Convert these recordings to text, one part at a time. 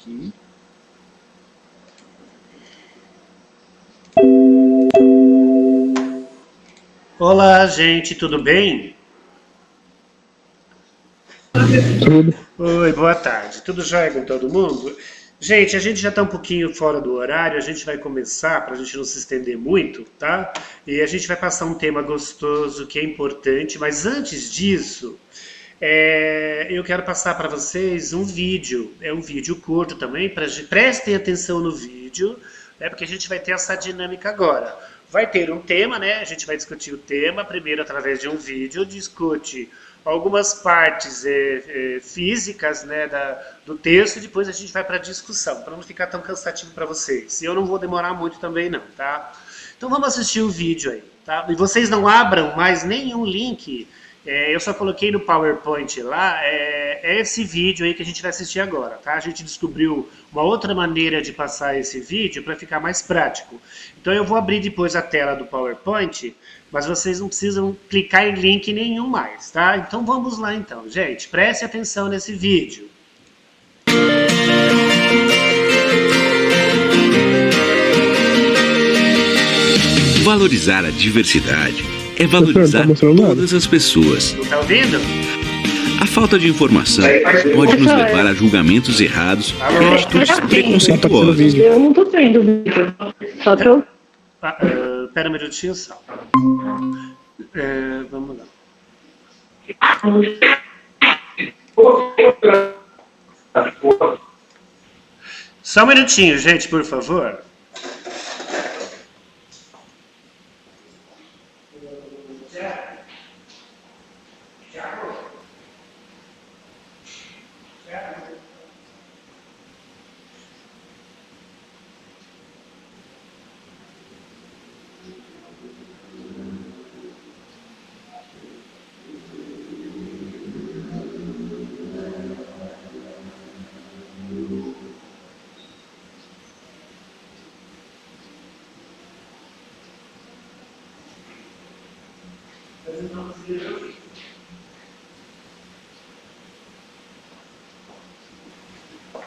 aqui. Olá, gente, tudo bem? Tudo. Oi, boa tarde. Tudo jóia com todo mundo? Gente, a gente já está um pouquinho fora do horário, a gente vai começar para a gente não se estender muito, tá? E a gente vai passar um tema gostoso que é importante, mas antes disso, eu quero passar para vocês um vídeo. É um vídeo curto também, prestem atenção no vídeo, né? Porque a gente vai ter essa dinâmica agora. Vai ter um tema, né? A gente vai discutir o tema, primeiro através de um vídeo, discute algumas partes físicas, né, do texto, e depois a gente vai para a discussão, para não ficar tão cansativo para vocês. E eu não vou demorar muito também não, tá? Então vamos assistir o vídeo aí, tá? E vocês não abram mais nenhum link, eu só coloquei no PowerPoint lá, é esse vídeo aí que a gente vai assistir agora, tá? A gente descobriu uma outra maneira de passar esse vídeo para ficar mais prático. Então eu vou abrir depois a tela do PowerPoint, mas vocês não precisam clicar em link nenhum mais, tá? Então vamos lá então, gente, preste atenção nesse vídeo. Valorizar a diversidade é valorizar todas as pessoas. Não tá ouvindo? A falta de informação pode nos levar a julgamentos errados e atitudes preconceituosas. Eu não tô vendo o vídeo. Só tô. Pera um minutinho só. Vamos lá. Só um minutinho, gente, por favor.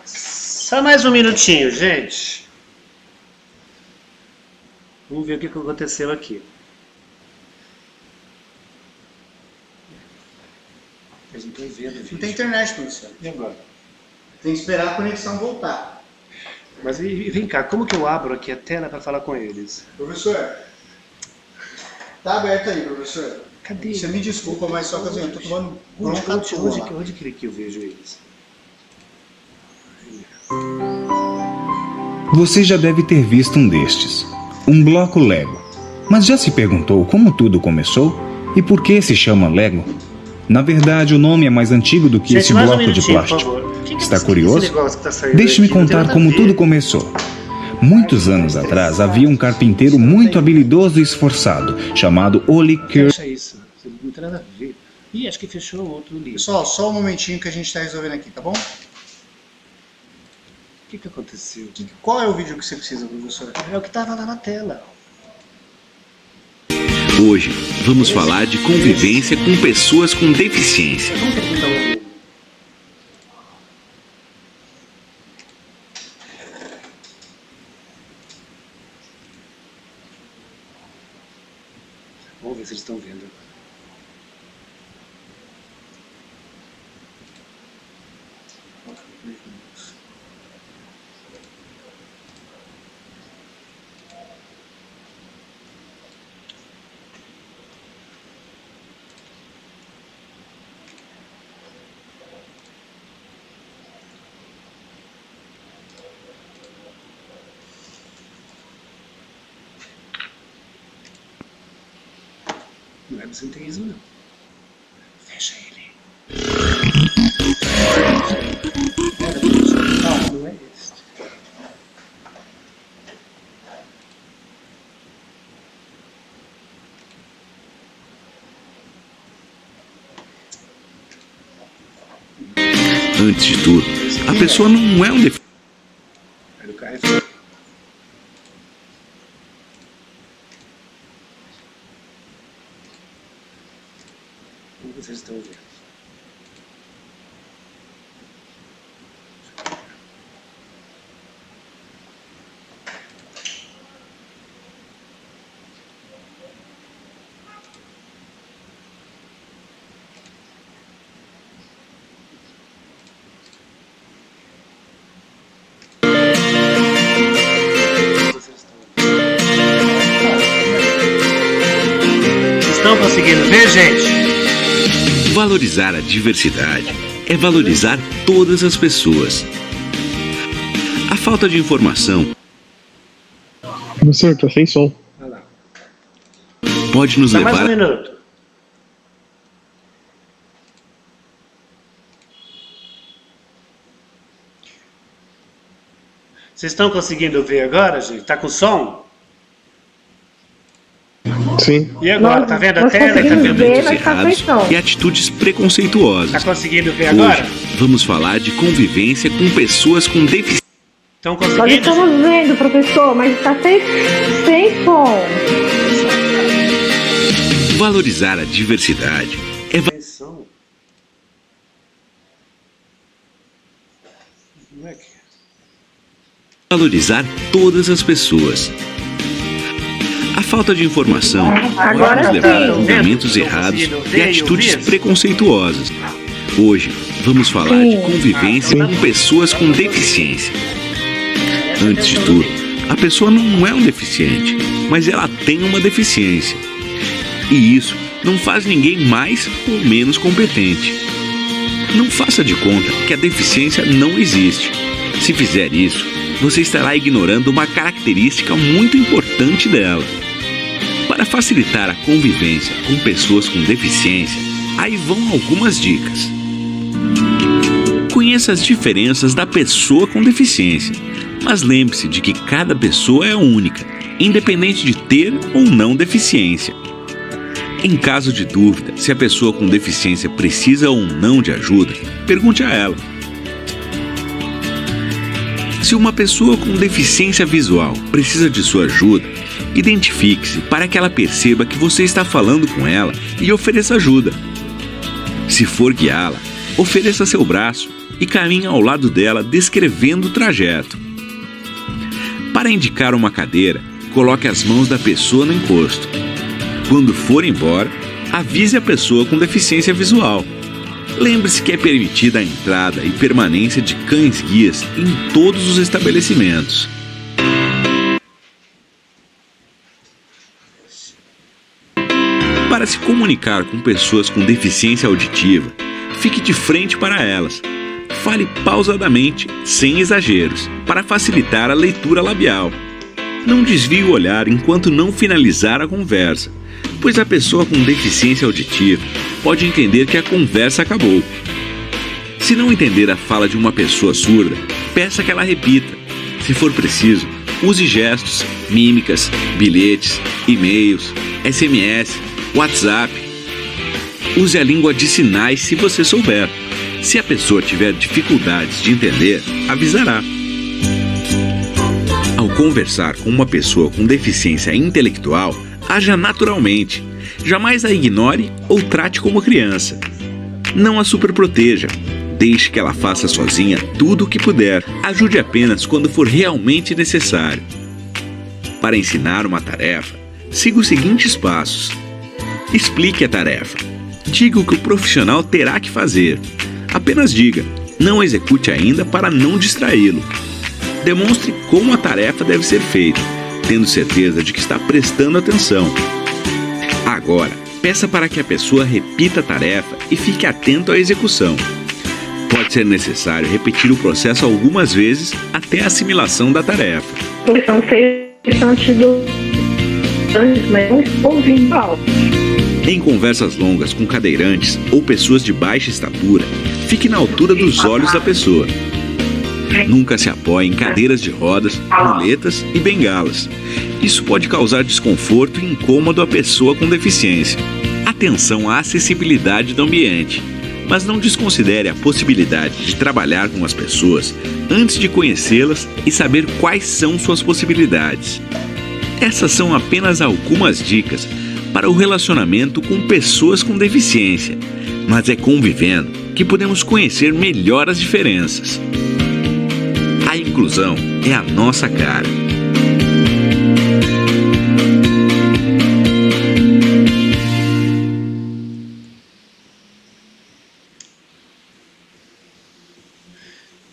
Só mais um minutinho, gente. Vamos ver o que aconteceu aqui. Eles não estão vendo. Não tem internet, Luciano. E agora? Tem que esperar a conexão voltar. Mas vem cá, como que eu abro aqui a tela para falar com eles? Professor, tá aberto aí, professor. Cadê? Você me desculpa, mas só que assim, eu tô tomando bronca Onde que eu vejo eles? Você já deve ter visto um destes, um bloco Lego. Mas já se perguntou como tudo começou e por que se chama Lego? Na verdade, o nome é mais antigo do que Gente, esse mais um bloco de minutinho, por plástico. favor. Está curioso? Esse negócio que tá saindo Deixe-me aqui? Não tem contar nada a como ver. tudo começou. Muitos anos atrás havia um carpinteiro muito habilidoso e esforçado, chamado Ole Kirk. Fecha isso. Não tem nada a ver. Ih, acho que fechou o outro livro. Pessoal, só um momentinho que a gente tá resolvendo aqui, tá bom? O que aconteceu? Qual é o vídeo que você precisa, professor? É o que tava lá na tela. Hoje, vamos falar de convivência com pessoas com deficiência. Como que ele tá ouvindo? Vamos ver se eles estão vendo. Não é absenteísmo, não. Fecha ele. Não é esse. Antes de tudo, a pessoa não é um deficiente. Aí o cara é como vocês estão vendo? conseguindo ver, gente? Valorizar a diversidade é valorizar todas as pessoas. A falta de informação Professor, tá sem som. Olha lá. pode nos Dá mais um levar minuto. Vocês estão conseguindo ver agora, gente? Tá com som? Sim. E agora? Tá vendo a nós tela? Tá conseguimos vendo? ver, pensamentos mas tá errados sem som. e atitudes preconceituosas. Tá conseguindo ver agora? Hoje, vamos falar de convivência com pessoas com deficiência. Estão Nós conseguindo? estamos vendo, professor, mas está sem som. Valorizar a diversidade é Sem som? Como é que é? valorizar todas as pessoas. A falta de informação Agora pode nos levar a sim. julgamentos Estão errados conseguindo e ver e atitudes ouvir? preconceituosas. Hoje, vamos falar Sim. de convivência com pessoas com deficiência. Antes de tudo, a pessoa não é um deficiente, mas ela tem uma deficiência. E isso não faz ninguém mais ou menos competente. Não faça de conta que a deficiência não existe. Se fizer isso, você estará ignorando uma característica muito importante dela. Para facilitar a convivência com pessoas com deficiência, aí vão algumas dicas. Conheça as diferenças da pessoa com deficiência, mas lembre-se de que cada pessoa é única, independente de ter ou não deficiência. Em caso de dúvida se a pessoa com deficiência precisa ou não de ajuda, pergunte a ela. Se uma pessoa com deficiência visual precisa de sua ajuda, identifique-se para que ela perceba que você está falando com ela e ofereça ajuda. Se for guiá-la, ofereça seu braço e caminhe ao lado dela descrevendo o trajeto. Para indicar uma cadeira, coloque as mãos da pessoa no encosto. Quando for embora, avise a pessoa com deficiência visual. Lembre-se que é permitida a entrada e permanência de cães-guias em todos os estabelecimentos. Para se comunicar com pessoas com deficiência auditiva, fique de frente para elas. Fale pausadamente, sem exageros, para facilitar a leitura labial. Não desvie o olhar enquanto não finalizar a conversa, pois a pessoa com deficiência auditiva pode entender que a conversa acabou. Se não entender a fala de uma pessoa surda, peça que ela repita. Se for preciso, use gestos, mímicas, bilhetes, e-mails, SMS, WhatsApp. Use a língua de sinais se você souber. Se a pessoa tiver dificuldades de entender, avisará. Ao conversar com uma pessoa com deficiência intelectual, haja naturalmente. Jamais a ignore ou trate como criança. Não a superproteja. Deixe que ela faça sozinha tudo o que puder. Ajude apenas quando for realmente necessário. Para ensinar uma tarefa, siga os seguintes passos. Explique a tarefa. Diga o que o profissional terá que fazer. Apenas diga. Não execute ainda para não distraí-lo. Demonstre como a tarefa deve ser feita, tendo certeza de que está prestando atenção. Agora, peça para que a pessoa repita a tarefa e fique atento à execução. Pode ser necessário repetir o processo algumas vezes até a assimilação da tarefa. São 6 instantes do... mas não estou ouvindo alto. Em conversas longas com cadeirantes ou pessoas de baixa estatura, fique na altura dos olhos da pessoa. Nunca se apoie em cadeiras de rodas, muletas e bengalas. Isso pode causar desconforto e incômodo à pessoa com deficiência. Atenção à acessibilidade do ambiente, mas não desconsidere a possibilidade de trabalhar com as pessoas antes de conhecê-las e saber quais são suas possibilidades. Essas são apenas algumas dicas para o relacionamento com pessoas com deficiência, mas é convivendo que podemos conhecer melhor as diferenças. A inclusão é a nossa cara.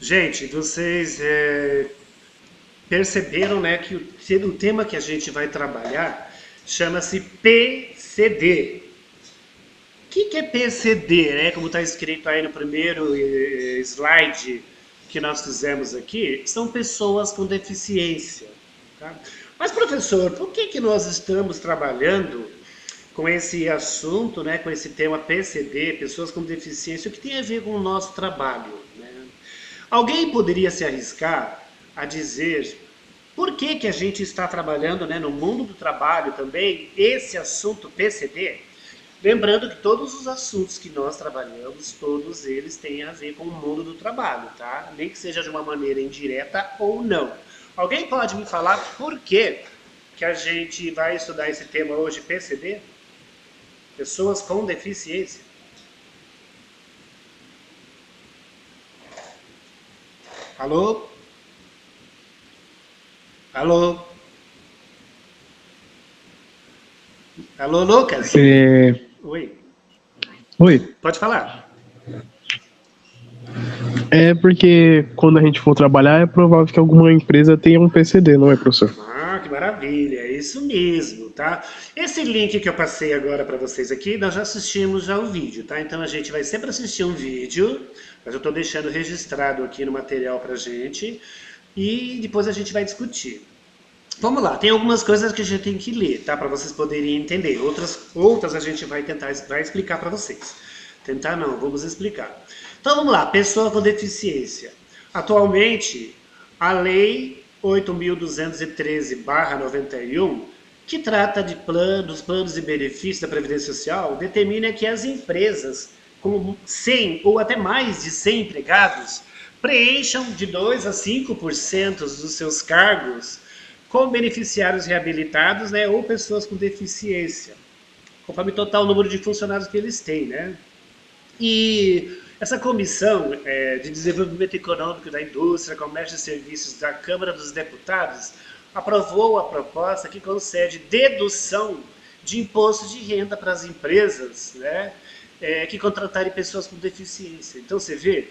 Gente, vocês perceberam, né, que o tema que a gente vai trabalhar chama-se PCD, que é PCD, né? Como está escrito aí no primeiro slide que nós fizemos aqui, são pessoas com deficiência. Tá? Mas, professor, por que nós estamos trabalhando com esse assunto, né, com esse tema PCD, pessoas com deficiência? O que tem a ver com o nosso trabalho? Né? Alguém poderia se arriscar a dizer por que a gente está trabalhando, né, no mundo do trabalho também esse assunto PCD? Lembrando que todos os assuntos que nós trabalhamos, todos eles têm a ver com o mundo do trabalho, tá? Nem que seja de uma maneira indireta ou não. Alguém pode me falar por que a gente vai estudar esse tema hoje, PCD? Pessoas com deficiência. Alô? Alô? Alô, Lucas? Oi. Oi. Pode falar. É porque quando a gente for trabalhar é provável que alguma empresa tenha um PCD, não é, professor? Ah, que maravilha, é isso mesmo, tá? Esse link que eu passei agora para vocês aqui, nós já assistimos já o vídeo, tá? Então a gente vai sempre assistir um vídeo, mas eu estou deixando registrado aqui no material pra gente, e depois a gente vai discutir. Vamos lá, tem algumas coisas que a gente tem que ler, tá? Para vocês poderem entender. Outras a gente vai explicar para vocês. Tentar não, vamos explicar. Então vamos lá, pessoa com deficiência. Atualmente, a Lei 8.213/91, que trata dos planos e benefícios da Previdência Social, determina que as empresas com 100 ou até mais de 100 empregados preencham de 2 a 5% dos seus cargos com beneficiários reabilitados, né, ou pessoas com deficiência, conforme o total número de funcionários que eles têm, né? E essa comissão de desenvolvimento econômico da indústria, comércio e serviços da Câmara dos Deputados aprovou a proposta que concede dedução de imposto de renda para as empresas, né, que contratarem pessoas com deficiência. Então você vê,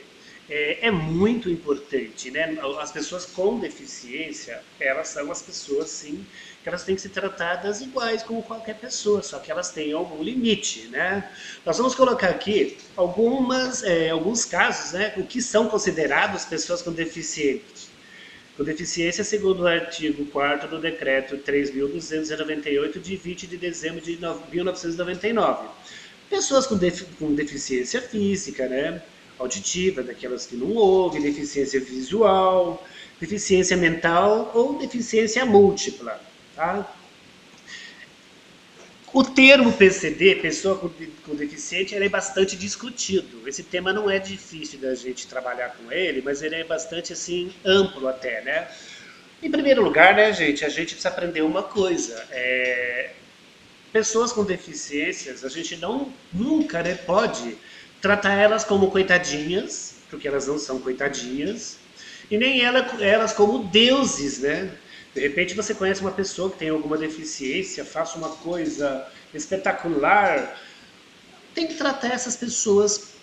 é muito importante, né? As pessoas com deficiência, elas são as pessoas, sim, que elas têm que ser tratadas iguais como qualquer pessoa, só que elas têm algum limite, né? Nós vamos colocar aqui alguns casos, né, o que são considerados pessoas com deficiência, segundo o artigo 4º do Decreto 3.298, de 20 de dezembro de 1999. Pessoas com deficiência física, né? Auditiva, daquelas que não ouvem, deficiência visual, deficiência mental ou deficiência múltipla. Tá? O termo PCD, pessoa com deficiente, ele é bastante discutido. Esse tema não é difícil da gente trabalhar com ele, mas ele é bastante assim, amplo até, né? Em primeiro lugar, né, gente, a gente precisa aprender uma coisa. Pessoas com deficiências, a gente nunca, né, pode tratar elas como coitadinhas, porque elas não são coitadinhas, e nem elas como deuses, né? De repente você conhece uma pessoa que tem alguma deficiência, faça uma coisa espetacular, tem que tratar essas pessoas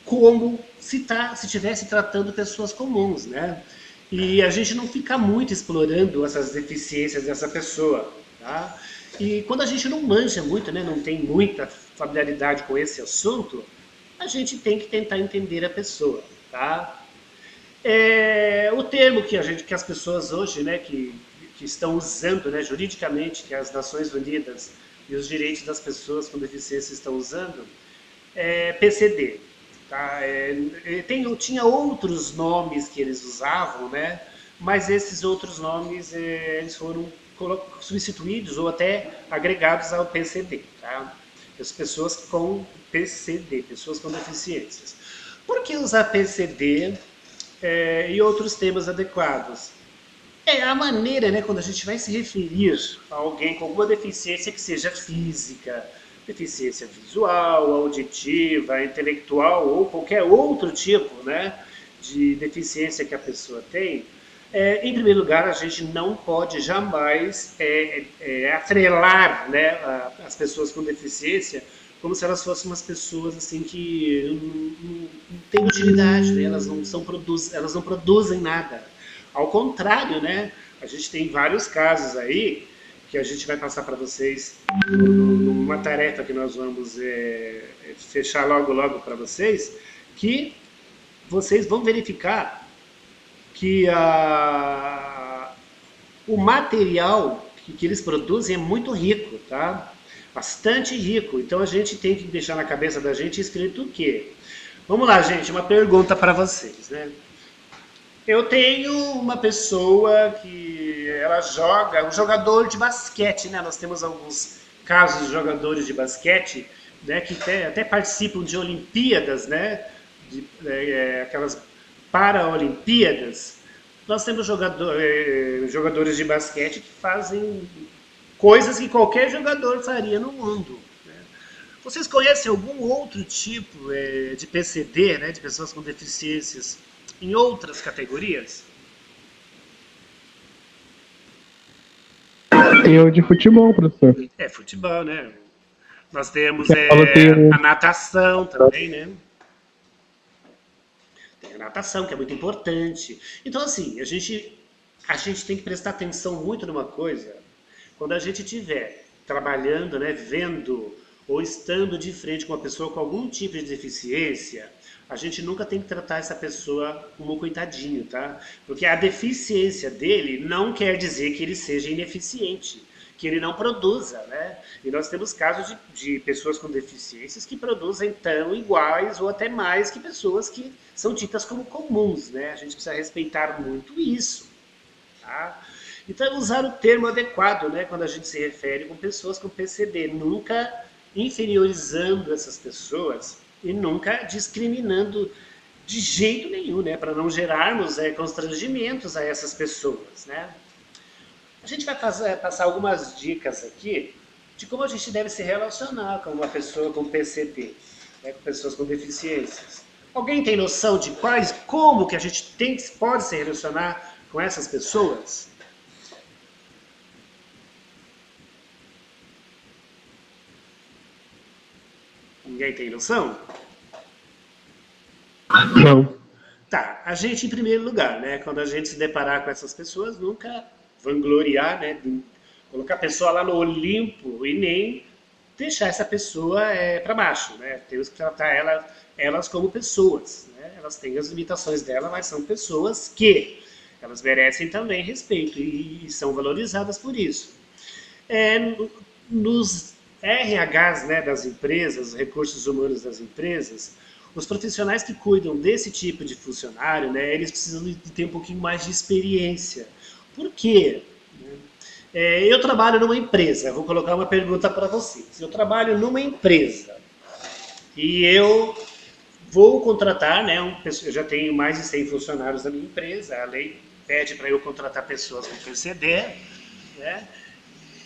como se estivesse tratando pessoas comuns, né? E a gente não fica muito explorando essas deficiências dessa pessoa, tá? E quando a gente não manja muito, né, não tem muita familiaridade com esse assunto, a gente tem que tentar entender a pessoa, tá? O termo que as pessoas hoje, né, que estão usando, né, juridicamente, que as Nações Unidas e os direitos das pessoas com deficiência estão usando, é PCD, tá? Tinha outros nomes que eles usavam, né, mas esses outros nomes eles foram substituídos ou até agregados ao PCD, tá? As pessoas com PCD, pessoas com deficiências. Por que usar PCD e outros termos adequados? É a maneira, né, quando a gente vai se referir a alguém com alguma deficiência que seja física, deficiência visual, auditiva, intelectual ou qualquer outro tipo, né, de deficiência que a pessoa tem. Em primeiro lugar, a gente não pode jamais atrelar, né, as pessoas com deficiência como se elas fossem umas pessoas assim que não têm utilidade, né? Elas não produzem nada. Ao contrário, né, a gente tem vários casos aí que a gente vai passar para vocês numa tarefa que nós vamos fechar logo para vocês, que vocês vão verificar que o material que eles produzem é muito rico, tá? Bastante rico. Então a gente tem que deixar na cabeça da gente escrito o quê? Vamos lá, gente, uma pergunta para vocês, né? Eu tenho uma pessoa que ela joga, um jogador de basquete, né? Nós temos alguns casos de jogadores de basquete, né, que até participam de Olimpíadas, né? Aquelas Paraolimpíadas. Nós temos jogadores de basquete que fazem coisas que qualquer jogador faria no mundo, né? Vocês conhecem algum outro tipo de PCD, né, de pessoas com deficiências, em outras categorias? Tem o de futebol, professor. Futebol, né? Nós temos a natação também, né? Tem a natação, que é muito importante. Então, assim, a gente tem que prestar atenção muito numa coisa. Quando a gente estiver trabalhando, né, vendo ou estando de frente com uma pessoa com algum tipo de deficiência, a gente nunca tem que tratar essa pessoa como um coitadinho, tá? Porque a deficiência dele não quer dizer que ele seja ineficiente, que ele não produza, né? E nós temos casos de pessoas com deficiências que produzem tão iguais ou até mais que pessoas que são ditas como comuns, né? A gente precisa respeitar muito isso, tá? Então, usar o termo adequado, né, quando a gente se refere com pessoas com PCD, nunca inferiorizando essas pessoas e nunca discriminando de jeito nenhum, né, para não gerarmos constrangimentos a essas pessoas, né. A gente vai passar algumas dicas aqui de como a gente deve se relacionar com uma pessoa com PCD, né, com pessoas com deficiências. Alguém tem noção de como que a gente pode se relacionar com essas pessoas? Ninguém tem noção? Não. Tá, a gente em primeiro lugar, né, quando a gente se deparar com essas pessoas, nunca vangloriar, né, colocar a pessoa lá no Olimpo e nem deixar essa pessoa para baixo, né, temos que tratar elas como pessoas, né, elas têm as limitações delas, mas são pessoas que elas merecem também respeito e são valorizadas por isso. Nos RHs, né, das empresas, recursos humanos das empresas, os profissionais que cuidam desse tipo de funcionário, né, eles precisam de ter um pouquinho mais de experiência. Por quê? Eu trabalho numa empresa, vou colocar uma pergunta para vocês. Eu trabalho numa empresa e eu vou contratar, né, eu já tenho mais de 100 funcionários na minha empresa, a lei pede para eu contratar pessoas com PCD, né?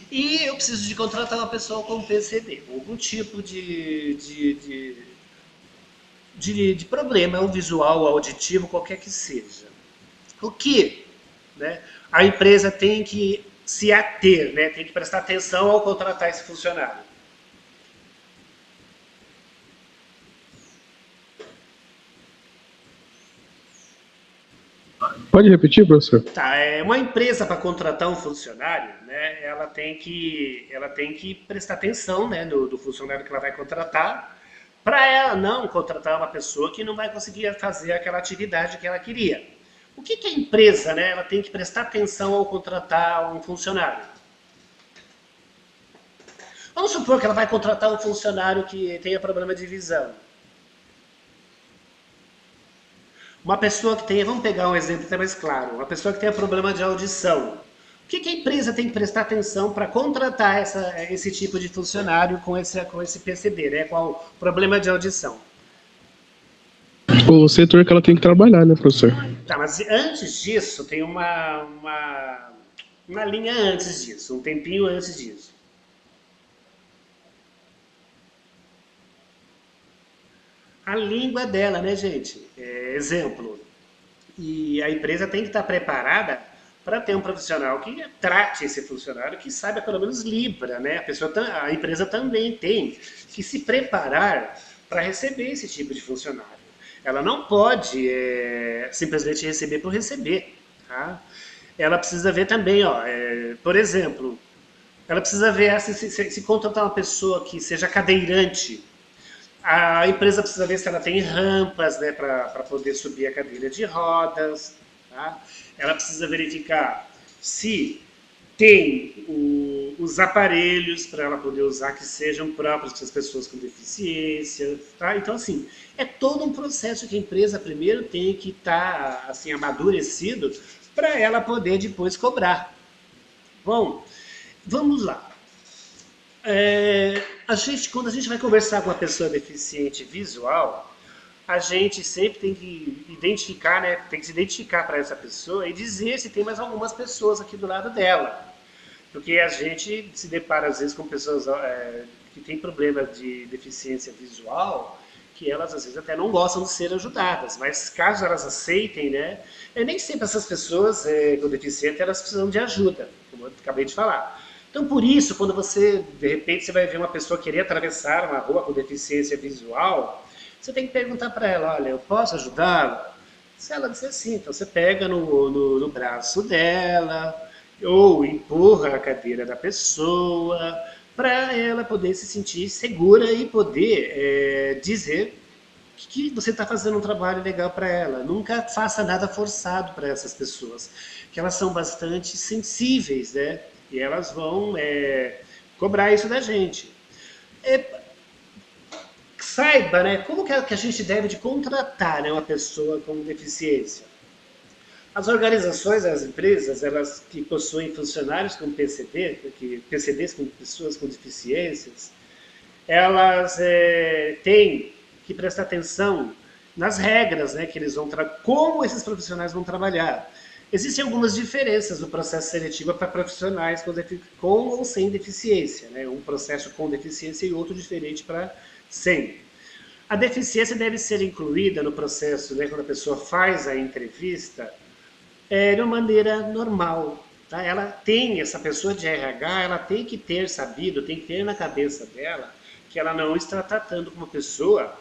E eu preciso de contratar uma pessoa com PCD, algum tipo de problema, ou visual, ou auditivo, qualquer que seja. O que, né, a empresa tem que se ater, né, tem que prestar atenção ao contratar esse funcionário? Pode repetir, professor? Tá, uma empresa para contratar um funcionário, né, ela tem que prestar atenção, né, do funcionário que ela vai contratar, para ela não contratar uma pessoa que não vai conseguir fazer aquela atividade que ela queria. O que a empresa, né, ela tem que prestar atenção ao contratar um funcionário? Vamos supor que ela vai contratar um funcionário que tenha problema de visão. Uma pessoa que tenha, vamos pegar um exemplo até mais claro, uma pessoa que tenha problema de audição. O que a empresa tem que prestar atenção para contratar esse tipo de funcionário com esse PCD, né, com o problema de audição? O setor que ela tem que trabalhar, né, professor? Tá, mas antes disso, tem uma linha antes disso, um tempinho antes disso. A língua dela, né, gente? Exemplo. E a empresa tem que estar preparada para ter um profissional que trate esse funcionário, que saiba pelo menos Libra, né? A empresa também tem que se preparar para receber esse tipo de funcionário. Ela não pode simplesmente receber por receber, tá? Ela precisa ver também, ó, por exemplo, Ela precisa ver se contratar uma pessoa que seja cadeirante. A empresa precisa ver se ela tem rampas, né, para poder subir a cadeira de rodas. Tá? Ela precisa verificar se tem os aparelhos para ela poder usar que sejam próprios para as pessoas com deficiência. Tá? Então, assim, é todo um processo que a empresa primeiro tem que estar assim, amadurecido para ela poder depois cobrar. Bom, vamos lá. Quando a gente vai conversar com uma pessoa deficiente visual, a gente sempre tem que identificar, né? Tem que se identificar para essa pessoa e dizer se tem mais algumas pessoas aqui do lado dela. Porque a gente se depara às vezes com pessoas que têm problema de deficiência visual, que elas às vezes até não gostam de ser ajudadas, mas caso elas aceitem, né? Nem sempre essas pessoas com deficiência elas precisam de ajuda, como eu acabei de falar. Então, por isso, quando você, de repente, você vai ver uma pessoa querer atravessar uma rua com deficiência visual, você tem que perguntar para ela, olha, eu posso ajudá-la? Se ela disser sim, então você pega no braço dela, ou empurra a cadeira da pessoa, para ela poder se sentir segura e poder dizer que você está fazendo um trabalho legal para ela. Nunca faça nada forçado para essas pessoas, que elas são bastante sensíveis, né? E elas vão cobrar isso da gente. Saiba, né, como que a gente deve de contratar, né, uma pessoa com deficiência. As organizações, as empresas, elas que possuem funcionários com PCDs com pessoas com deficiências, elas têm que prestar atenção nas regras, né, que eles vão como esses profissionais vão trabalhar. Existem algumas diferenças no processo seletivo para profissionais com ou sem deficiência, né? Um processo com deficiência e outro diferente para sem. A deficiência deve ser incluída no processo, né, quando a pessoa faz a entrevista, de uma maneira normal. Tá? Essa pessoa de RH, ela tem que ter sabido, tem que ter na cabeça dela que ela não está tratando com uma pessoa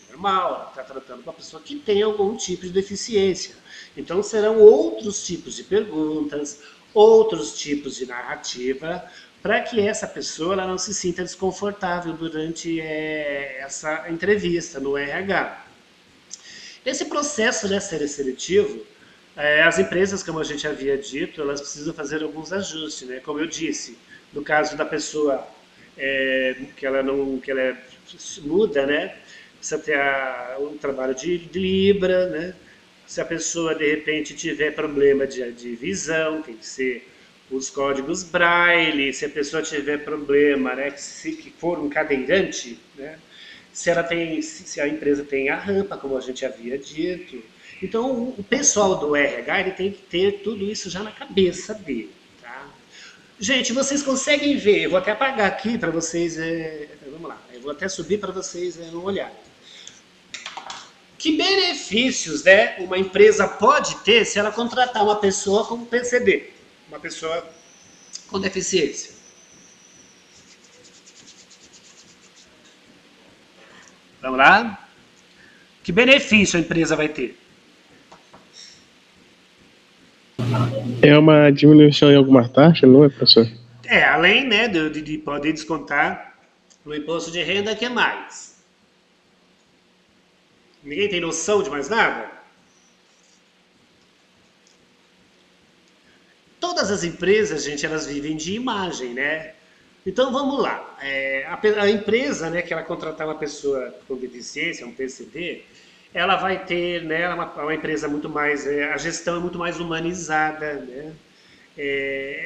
normal, ela está tratando com uma pessoa que tem algum tipo de deficiência. Então serão outros tipos de perguntas, outros tipos de narrativa, para que essa pessoa ela não se sinta desconfortável durante essa entrevista no RH. Esse processo, né, seletivo, as empresas, como a gente havia dito, elas precisam fazer alguns ajustes, né? Como eu disse, no caso da pessoa que ela muda, né? Precisa ter um trabalho de Libra, né? Se a pessoa, de repente, tiver problema de visão, tem que ser os códigos Braille. Se a pessoa tiver problema, né, que for um cadeirante, né, se a empresa tem a rampa, como a gente havia dito. Então, o pessoal do RH ele tem que ter tudo isso já na cabeça dele. Tá? Gente, vocês conseguem ver? Eu vou até apagar aqui para vocês... vamos lá, eu vou até subir para vocês não olharem. Que benefícios, né, uma empresa pode ter se ela contratar uma pessoa com PCD, uma pessoa com deficiência? Vamos lá? Que benefício a empresa vai ter? É uma diminuição em alguma taxa, não é, professor? Além, né, de poder descontar no imposto de renda, o que mais? Ninguém tem noção de mais nada? Todas as empresas, gente, elas vivem de imagem, né? Então vamos lá. A empresa, né, que ela contratar uma pessoa com deficiência, um PCD, ela vai ter, né, uma empresa muito mais, a gestão é muito mais humanizada, né?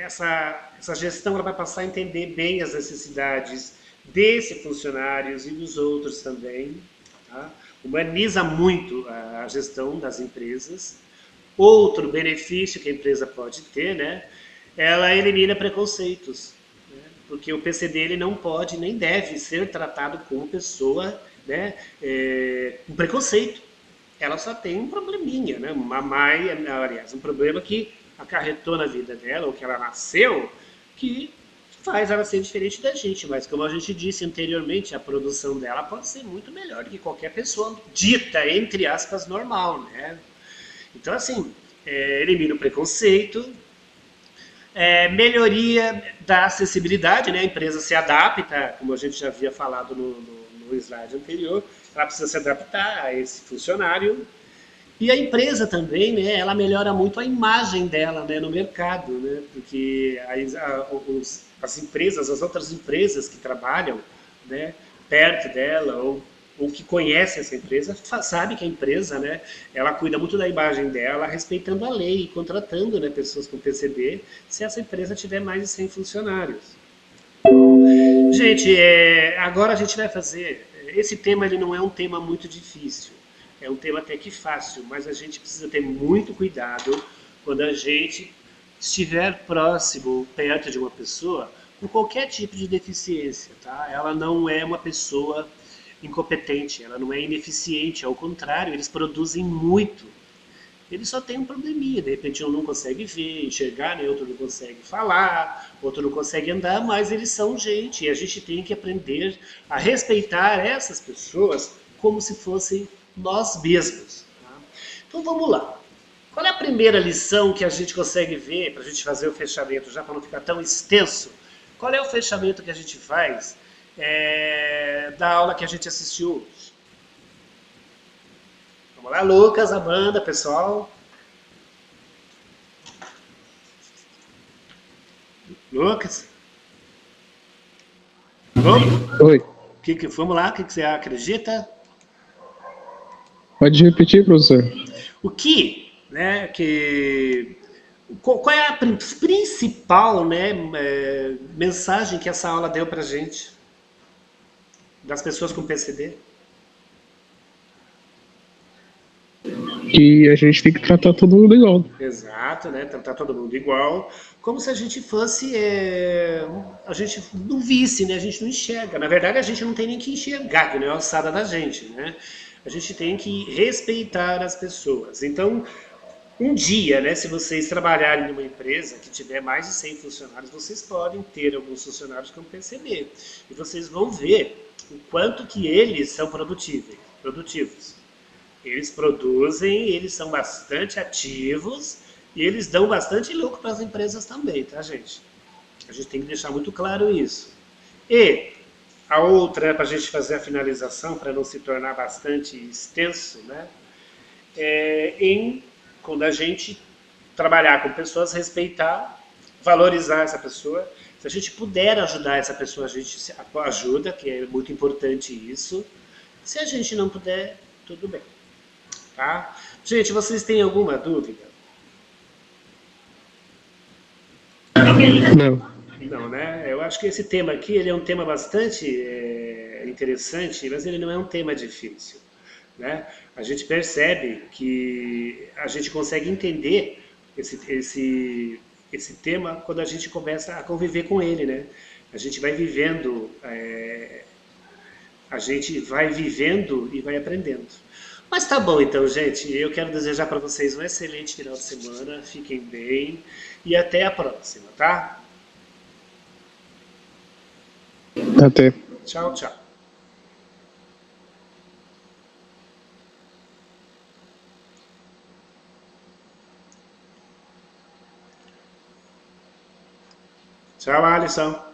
Essa gestão ela vai passar a entender bem as necessidades desses funcionários e dos outros também, tá? Humaniza muito a gestão das empresas. Outro benefício que a empresa pode ter, né, ela elimina preconceitos, né, porque o PCD ele não pode nem deve ser tratado como pessoa, né, com preconceito. Ela só tem um probleminha, né, um problema que acarretou na vida dela, ou que ela nasceu, que faz ela ser diferente da gente, mas como a gente disse anteriormente, a produção dela pode ser muito melhor do que qualquer pessoa dita, entre aspas, normal, né? Então, assim, elimina o preconceito, Melhoria da acessibilidade, né? A empresa se adapta, como a gente já havia falado no slide anterior, ela precisa se adaptar a esse funcionário. E a empresa também, né, ela melhora muito a imagem dela, né, no mercado, né, porque as empresas, as outras empresas que trabalham, né, perto dela ou que conhecem essa empresa, sabe que a empresa, né, ela cuida muito da imagem dela, respeitando a lei e contratando, né, pessoas com PCD, se essa empresa tiver mais de 100 funcionários. Gente, agora a gente vai fazer. Esse tema ele não é um tema muito difícil, é um tema até que fácil, mas a gente precisa ter muito cuidado quando a gente estiver próximo, perto de uma pessoa com qualquer tipo de deficiência, tá? Ela não é uma pessoa incompetente, ela não é ineficiente, ao contrário, eles produzem muito. Ele só tem um probleminha, de repente um não consegue ver, enxergar, né? Outro não consegue falar, outro não consegue andar, mas eles são gente e a gente tem que aprender a respeitar essas pessoas como se fossem nós mesmos. Tá? Então vamos lá. Qual é a primeira lição que a gente consegue ver para a gente fazer o fechamento, já para não ficar tão extenso? Qual é o fechamento que a gente faz da aula que a gente assistiu hoje? Vamos lá, Lucas, Amanda, pessoal. Lucas? Vamos? Oi. Vamos lá, o que você acredita? Pode repetir, professor? O que, né, qual é a principal, né, mensagem que essa aula deu pra gente? Das pessoas com PCD? Que a gente tem que tratar todo mundo igual. Exato, né? Tratar todo mundo igual, como se a gente fosse, a gente não visse, né? A gente não enxerga. Na verdade, a gente não tem nem que enxergar, que não é a alçada da gente, né? A gente tem que respeitar as pessoas. Então, um dia, né? Se vocês trabalharem numa empresa que tiver mais de 100 funcionários, vocês podem ter alguns funcionários com PCD. E vocês vão ver o quanto que eles são produtivos. Eles produzem, eles são bastante ativos e eles dão bastante lucro para as empresas também, tá, gente? A gente tem que deixar muito claro isso. E a outra, para a gente fazer a finalização, para não se tornar bastante extenso, né? Quando a gente trabalhar com pessoas, respeitar, valorizar essa pessoa. Se a gente puder ajudar essa pessoa, a gente ajuda, que é muito importante isso. Se a gente não puder, tudo bem. Tá? Gente, vocês têm alguma dúvida? Não. Não, né? Eu acho que esse tema aqui ele é um tema bastante interessante, mas ele não é um tema difícil. Né? A gente percebe que a gente consegue entender esse tema quando a gente começa a conviver com ele. Né? A gente vai vivendo, e vai aprendendo. Mas tá bom então, gente. Eu quero desejar para vocês um excelente final de semana. Fiquem bem e até a próxima, tá? Até. Tchau, tchau. Tchau, Alisson.